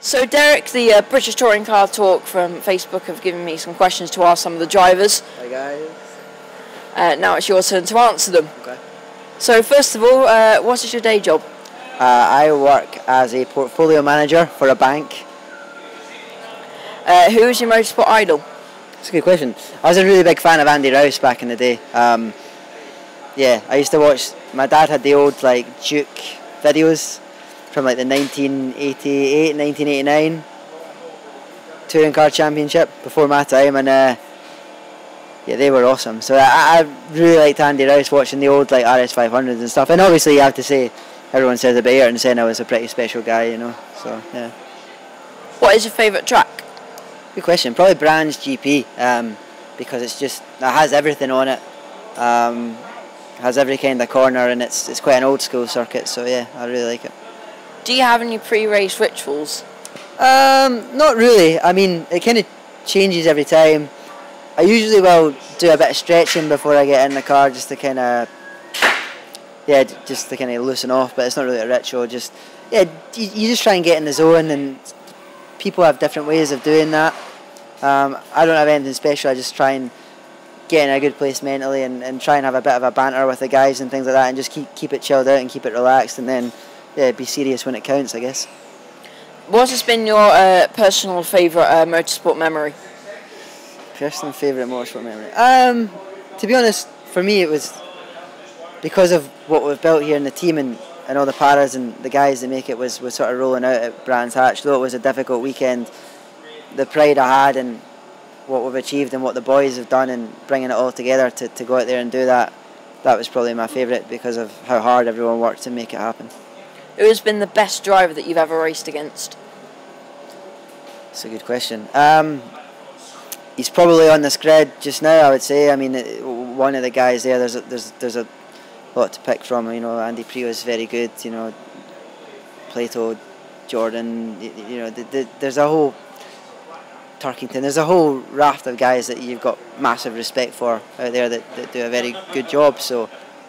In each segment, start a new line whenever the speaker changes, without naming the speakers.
So Derek, the British Touring Car Talk from Facebook have given me some questions to ask some of the drivers.
Hi guys.
Now it's your turn to answer them.
Okay.
So first of all, what is your day job?
I work as a portfolio manager for a bank.
Who is your motorsport idol?
That's a good question. I was a really big fan of Andy Rouse back in the day. Yeah, I used to watch. My dad had the old Duke videos from the 1988, 1989 Touring Car Championship before my time, and yeah, they were awesome. So I really liked Andy Rouse, watching the old RS500s and stuff. And obviously, you have to say, everyone says about Ayrton Senna was a pretty special guy, you know. So yeah.
What is your favourite track?
Good question. Probably Brands GP, because it has everything on it. Has every kind of corner, and it's quite an old school circuit. So yeah, I really like it.
Do you have any pre-race rituals?
Not really. I mean, it kind of changes every time. I usually will do a bit of stretching before I get in the car, just to kind of loosen off. But it's not really a ritual. Just you just try and get in the zone, and people have different ways of doing that. I don't have anything special. I just try and get in a good place mentally, and try and have a bit of a banter with the guys and things like that, and just keep it chilled out and keep it relaxed, and then be serious when it counts, I guess.
What has been your personal favourite motorsport memory?
Personal favourite motorsport memory? To be honest, for me it was because of what we've built here in the team, and all the paras and the guys that make it was sort of rolling out at Brands Hatch. Though it was a difficult weekend, the pride I had and what we've achieved and what the boys have done and bringing it all together to go out there and do that was probably my favourite, because of how hard everyone worked to make it happen.
Who has been the best driver that you've ever raced against?
That's a good question. He's probably on this grid just now, I would say. I mean, one of the guys there, there's a lot to pick from. You know, Andy Prio is very good. You know, Plato, Jordan. You know, there's a whole Turkington. There's a whole raft of guys that you've got massive respect for out there that do a very good job. So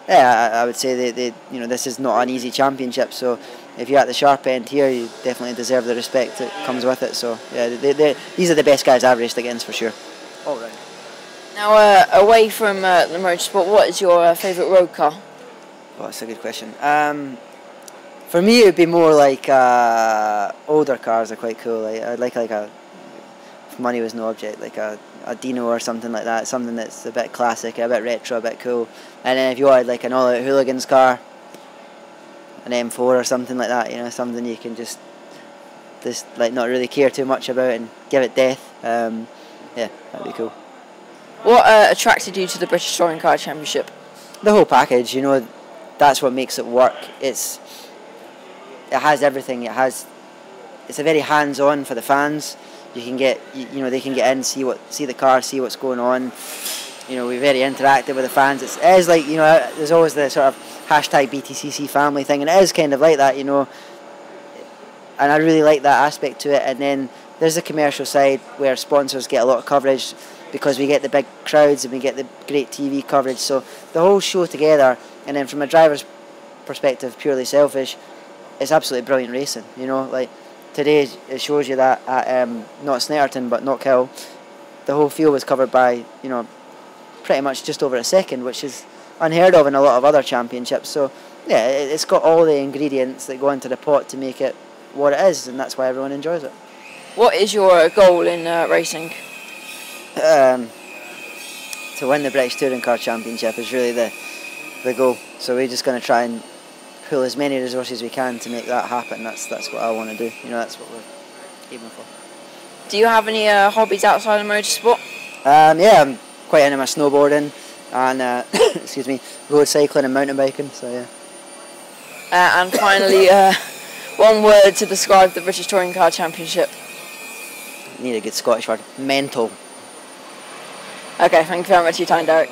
yeah, I would say this is not an easy championship. So if you're at the sharp end here, you definitely deserve the respect that comes with it. So yeah, these are the best guys I've raced against for sure. All right.
Now, away from the motorsport, what is your favourite road car?
Oh, that's a good question. For me, it would be more like older cars are quite cool. I'd like a, if money was no object, like a Dino or something like that. Something that's a bit classic, a bit retro, a bit cool. And then if you wanted like an all-out hooligans car, an M4 or something like that, you know, something you can just not really care too much about and give it death. Yeah, that'd be cool.
What attracted you to the British Touring Car Championship?
The whole package, you know, that's what makes it work. It has everything. It's a very hands-on for the fans. You can get, they can get in, see the car, see what's going on. You know, we're very interactive with the fans. It is like, you know, there's always the sort of hashtag BTCC family thing, and it is kind of like that, you know. And I really like that aspect to it. And then there's the commercial side where sponsors get a lot of coverage, because we get the big crowds and we get the great TV coverage. So the whole show together, and then from a driver's perspective, purely selfish, it's absolutely brilliant racing. You know, like today it shows you that at not Snetterton but Knockhill, the whole field was covered by, you know, pretty much just over a second, which is unheard of in a lot of other championships. So yeah, it's got all the ingredients that go into the pot to make it what it is, and that's why everyone enjoys it.
What is your goal in racing?
To win the British Touring Car Championship is really the goal. So we're just going to try and pull as many resources as we can to make that happen. That's what I want to do. You know, that's what we're aiming for.
Do you have any hobbies outside of motorsport?
Yeah, I'm quite into my snowboarding and excuse me, road cycling and mountain biking. So yeah.
And finally, one word to describe the British Touring Car Championship.
Need a good Scottish word. Mental.
Okay, thank you very much for your time, Derek.